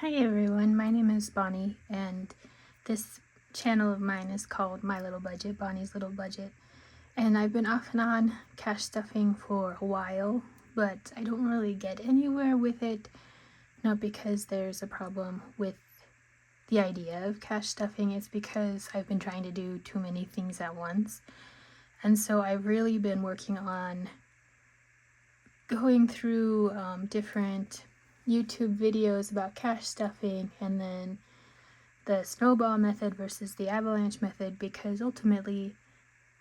Hi everyone, my name is Bonnie and this channel of mine is called My Little Budget, Bonnie's Little Budget. And I've been off and on cash stuffing for a while, but I don't really get anywhere with it. Not because there's a problem with the idea of cash stuffing, it's because I've been trying to do too many things at once. And so I've really been working on going through different YouTube videos about cash stuffing and then the snowball method versus the avalanche method, because ultimately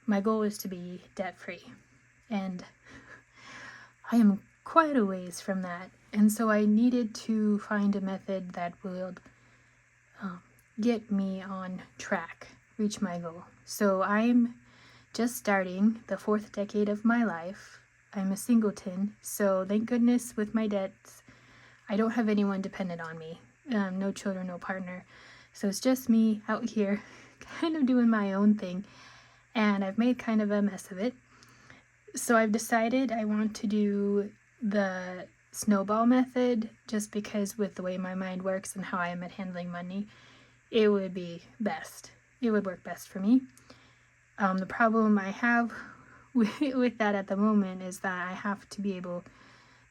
my goal is to be debt-free and I am quite a ways from that, and so I needed to find a method that would get me on track, reach my goal. So I'm just starting the 4th decade of my life. I'm a singleton, so thank goodness with my debts I don't have anyone dependent on me, no children, no partner, so it's just me out here kind of doing my own thing, and I've made kind of a mess of it. So I've decided I want to do the snowball method just because with the way my mind works and how I am at handling money, it would be best. It would work best for me. The problem I have with that at the moment is that I have to be able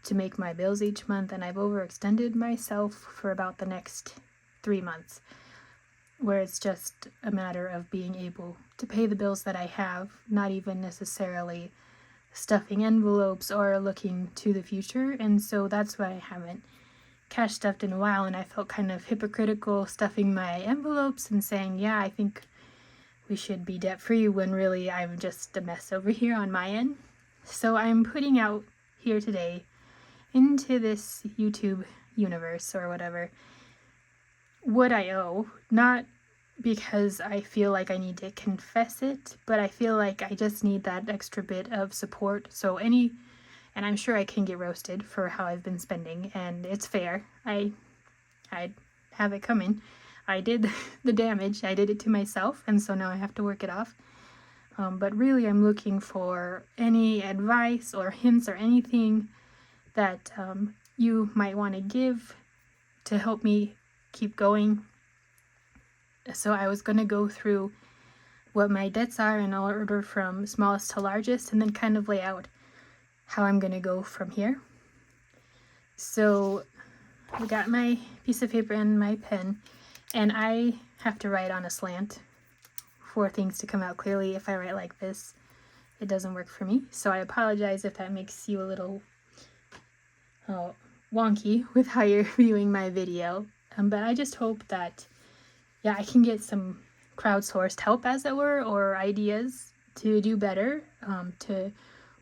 to make my bills each month, and I've overextended myself for about the next 3 months, where it's just a matter of being able to pay the bills that I have, not even necessarily stuffing envelopes or looking to the future. And so that's why I haven't cash stuffed in a while, and I felt kind of hypocritical stuffing my envelopes and saying, yeah, I think we should be debt-free, when really I'm just a mess over here on my end. So I'm putting out here today into this YouTube universe or whatever what I owe, not because I feel like I need to confess it, but I feel like I just need that extra bit of support. So and I'm sure I can get roasted for how I've been spending, and it's fair. I have it coming. I did the damage. I did it to myself, and so now I have to work it off. But really I'm looking for any advice or hints or anything that you might want to give to help me keep going. So I was going to go through what my debts are in order from smallest to largest, and then kind of lay out how I'm going to go from here. So I got my piece of paper and my pen, and I have to write on a slant for things to come out clearly. If I write like this, it doesn't work for me. So I apologize if that makes you a little wonky with how you're viewing my video, but I just hope that I can get some crowdsourced help, as it were, or ideas to do better, to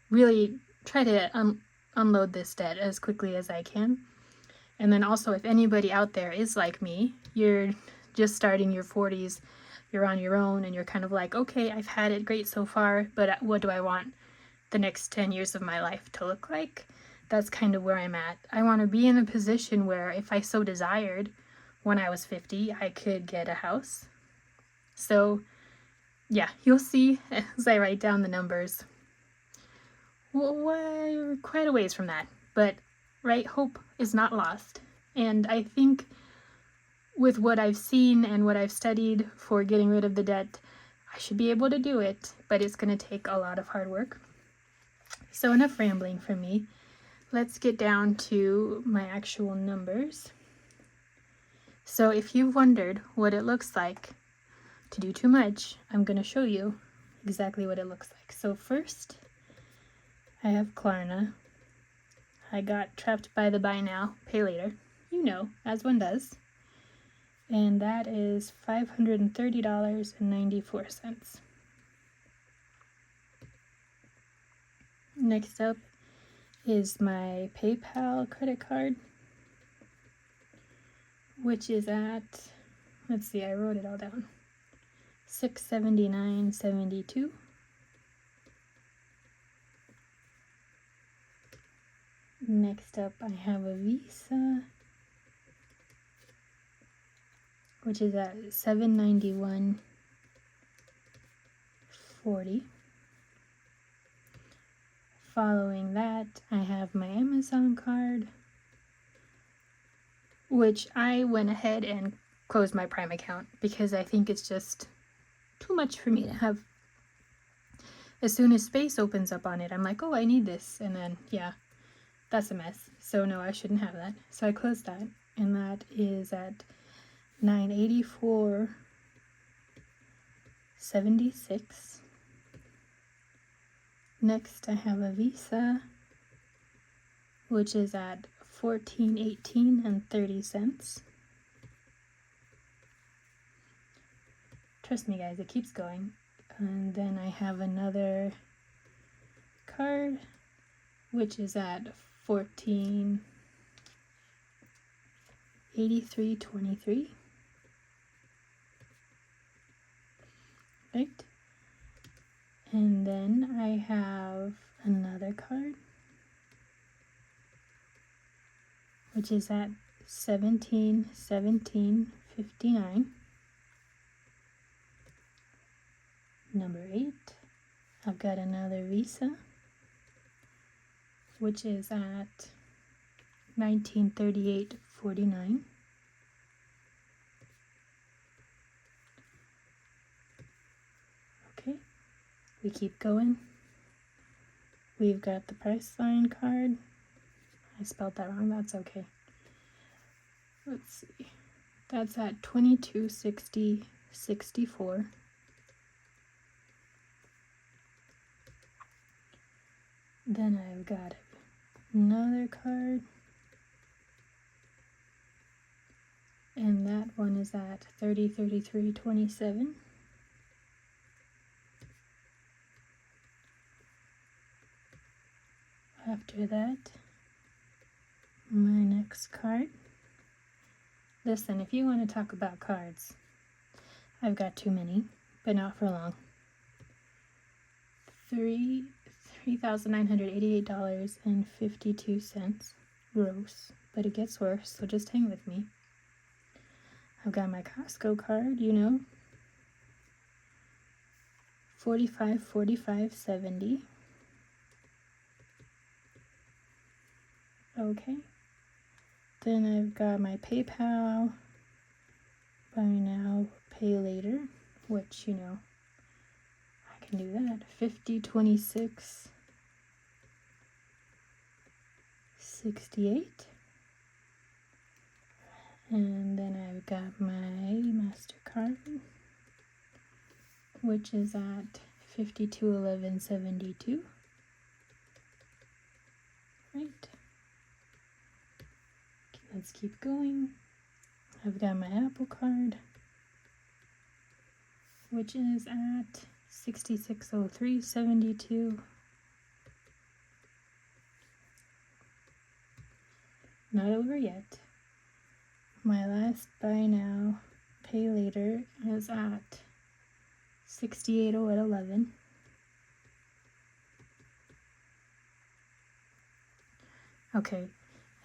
really try to unload this debt as quickly as I can. And then also, if anybody out there is like me, you're just starting your 40s, you're on your own, and you're kind of like, okay, I've had it great so far, but what do I want the next 10 years of my life to look like? That's kind of where I'm at. I want to be in a position where, if I so desired, when I was 50, I could get a house. So yeah, you'll see as I write down the numbers. We're quite a ways from that, but right, hope is not lost. And I think with what I've seen and what I've studied for getting rid of the debt, I should be able to do it, but it's going to take a lot of hard work. So enough rambling from me. Let's get down to my actual numbers. So if you've wondered what it looks like to do too much, I'm going to show you exactly what it looks like. So first, I have Klarna. I got trapped by the buy now, pay later, as one does. And that is $530.94. Next up is my PayPal credit card, which is at, let's see, I wrote it all down, $679.72. Next up, I have a Visa, which is at $791.40. Following that, I have my Amazon card, which I went ahead and closed my Prime account because I think it's just too much for me to have. As soon as space opens up on it, I'm like, oh, I need this. And then, yeah, that's a mess. So no, I shouldn't have that. So I closed that, and that is at $984.76. Next, I have a Visa, which is at $14.18.30. Trust me, guys, it keeps going. And then I have another card, which is at $14.83.23. Right? And then I have another card, which is at $17.17.59. Number 8. I've got another Visa, which is at $19.38.49. Okay, we keep going. We've got the Priceline card. I spelled that wrong, that's okay. Let's see. That's at $22.60.64. Then I've got another card, and that one is at $30.33.27. After that, my next card. Listen, if you want to talk about cards, I've got too many, but not for long. $3,988.52 gross, but it gets worse, so just hang with me. I've got my Costco card, you know, $45.45.70. Okay. Then I've got my PayPal, buy now, pay later, which, you know, I can do that. $50.26.68. And then I've got my MasterCard, which is at $52.11.72. Right. Let's keep going. I've got my Apple card, which is at $66.03.72. Not over yet. My last buy now, pay later is at $68.11. Okay.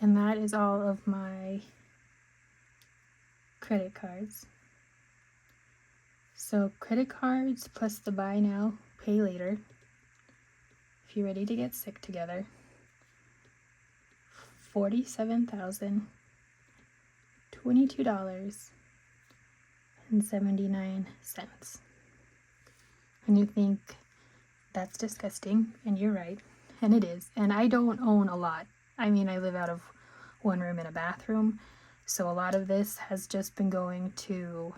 And that is all of my credit cards. So credit cards plus the buy now, pay later, if you're ready to get sick together, $47,022.79. And you think that's disgusting, and you're right, and it is. And I don't own a lot. I mean, I live out of one room and a bathroom, so a lot of this has just been going to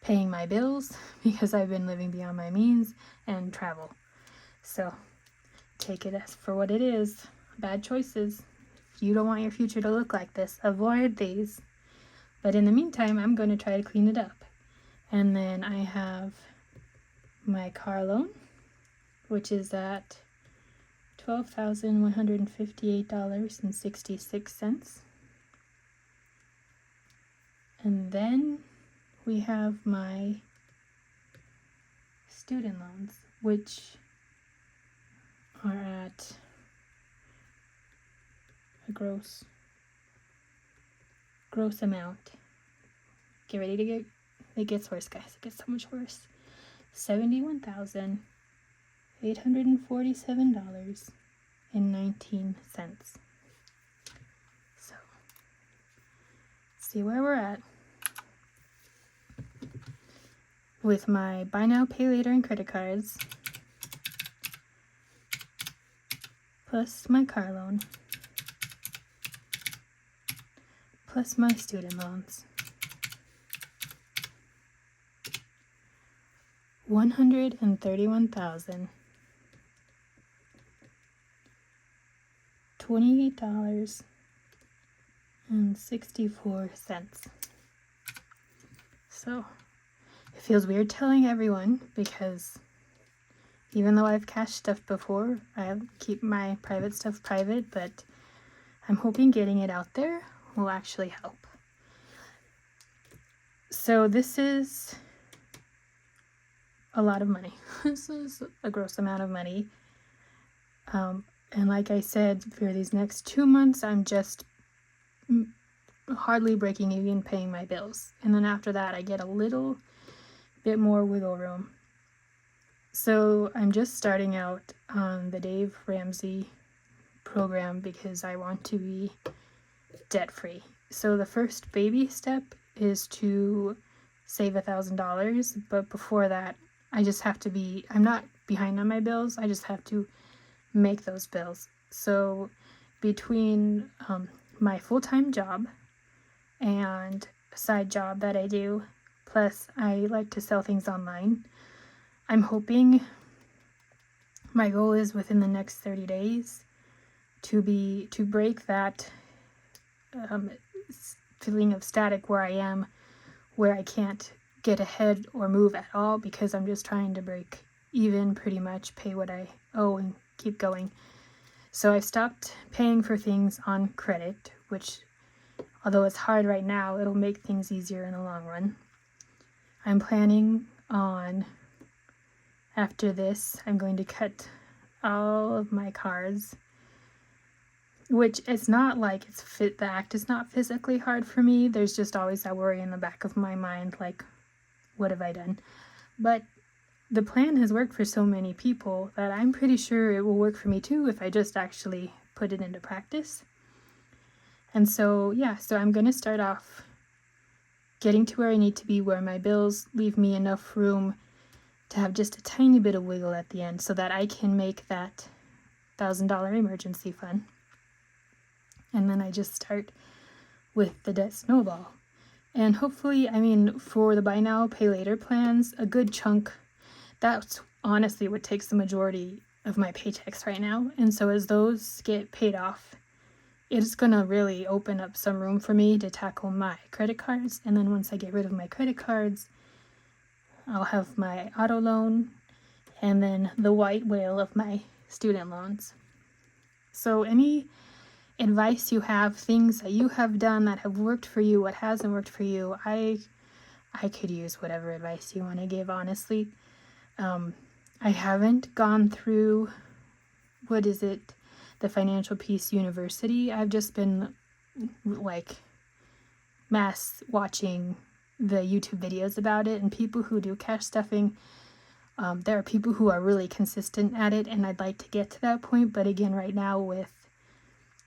paying my bills because I've been living beyond my means and travel. So take it as for what it is. Bad choices. If you don't want your future to look like this, avoid these. But in the meantime, I'm going to try to clean it up. And then I have my car loan, which is at $12,158.66. And then we have my student loans, which are at a gross amount. Get ready to get, it gets worse, guys. It gets so much worse. $71,847.19. So see where we're at. With my buy now, pay later and credit cards, plus my car loan, plus my student loans. $131,028.64. So it feels weird telling everyone because even though I've cashed stuff before, I keep my private stuff private, but I'm hoping getting it out there will actually help. So this is a lot of money. This is a gross amount of money. And like I said, for these next 2 months, I'm just hardly breaking even paying my bills. And then after that, I get a little bit more wiggle room. So I'm just starting out on the Dave Ramsey program because I want to be debt-free. So the first baby step is to save $1,000, but before that, I just have to be, I'm not behind on my bills, I just have to make those bills. So between my full-time job and a side job that I do, plus I like to sell things online, I'm hoping, my goal is within the next 30 days to break that feeling of static where I am, where I can't get ahead or move at all because I'm just trying to break even, pretty much pay what I owe and keep going. So I've stopped paying for things on credit, which, although it's hard right now, it'll make things easier in the long run. I'm planning on, after this, I'm going to cut all of my cards, which it's not like the act is not physically hard for me. There's just always that worry in the back of my mind, like, what have I done? But the plan has worked for so many people that I'm pretty sure it will work for me too if I just actually put it into practice. And so, yeah, so I'm going to start off getting to where I need to be, where my bills leave me enough room to have just a tiny bit of wiggle at the end so that I can make that $1,000 emergency fund. And then I just start with the debt snowball. And hopefully, I mean, for the buy now, pay later plans, a good chunk, that's honestly what takes the majority of my paychecks right now. And so as those get paid off, it's going to really open up some room for me to tackle my credit cards. And then once I get rid of my credit cards, I'll have my auto loan and then the white whale of my student loans. So any advice you have, things that you have done that have worked for you, what hasn't worked for you, I could use whatever advice you want to give, honestly. I haven't gone through, the Financial Peace University. I've just been like mass watching the YouTube videos about it and people who do cash stuffing. There are people who are really consistent at it, and I'd like to get to that point. But again, right now with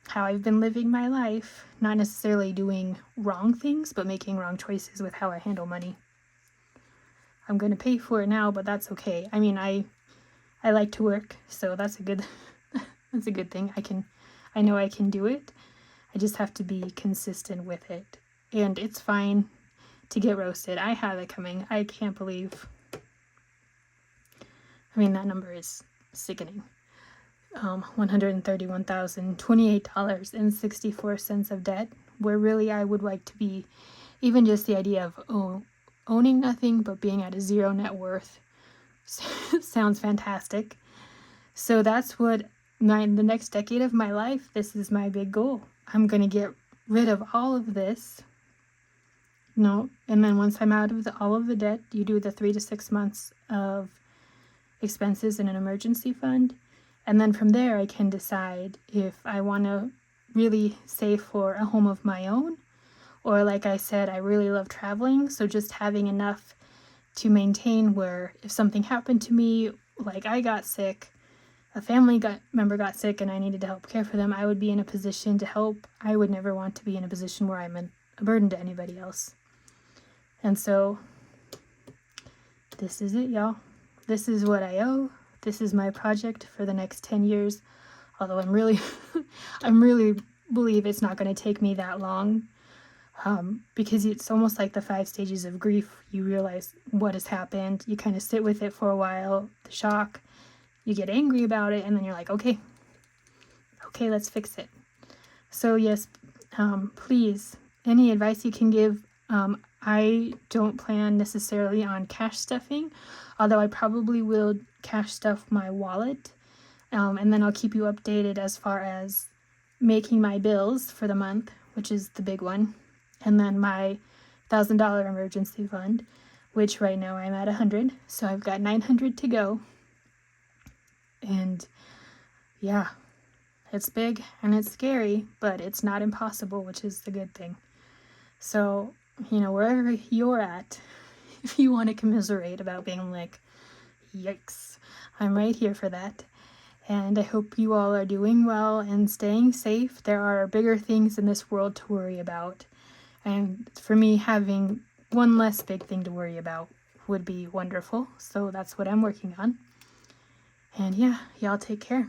how I've been living my life, not necessarily doing wrong things, but making wrong choices with how I handle money. I'm going to pay for it now, but that's okay. I mean, I like to work, so that's a good thing. I know I can do it. I just have to be consistent with it. And it's fine to get roasted. I have it coming. I can't believe, I mean, that number is sickening. $131,028.64 of debt, where really I would like to be, even just the idea of owning nothing but being at a zero net worth sounds fantastic. So that's what the next decade of my life, this is my big goal. I'm going to get rid of all of this. And then once I'm out of all of the debt, you do the 3 to 6 months of expenses in an emergency fund. And then from there, I can decide if I want to really save for a home of my own. Or like I said, I really love traveling. So just having enough to maintain where if something happened to me, like I got sick, a family member got sick and I needed to help care for them, I would be in a position to help. I would never want to be in a position where I'm a burden to anybody else. And so this is it, y'all. This is what I owe. This is my project for the next 10 years. Although I'm really believe it's not going to take me that long. Because it's almost like the 5 stages of grief. You realize what has happened. You kind of sit with it for a while, the shock. You get angry about it, and then you're like, okay, let's fix it. So yes, please, any advice you can give. I don't plan necessarily on cash stuffing, although I probably will cash stuff my wallet, and then I'll keep you updated as far as making my bills for the month, which is the big one, and then my $1,000 emergency fund, which right now I'm at 100, so I've got 900 to go. And yeah, it's big and it's scary, but it's not impossible, which is the good thing. So, wherever you're at, if you want to commiserate about being like, yikes, I'm right here for that. And I hope you all are doing well and staying safe. There are bigger things in this world to worry about. And for me, having one less big thing to worry about would be wonderful. So that's what I'm working on. And yeah, y'all take care.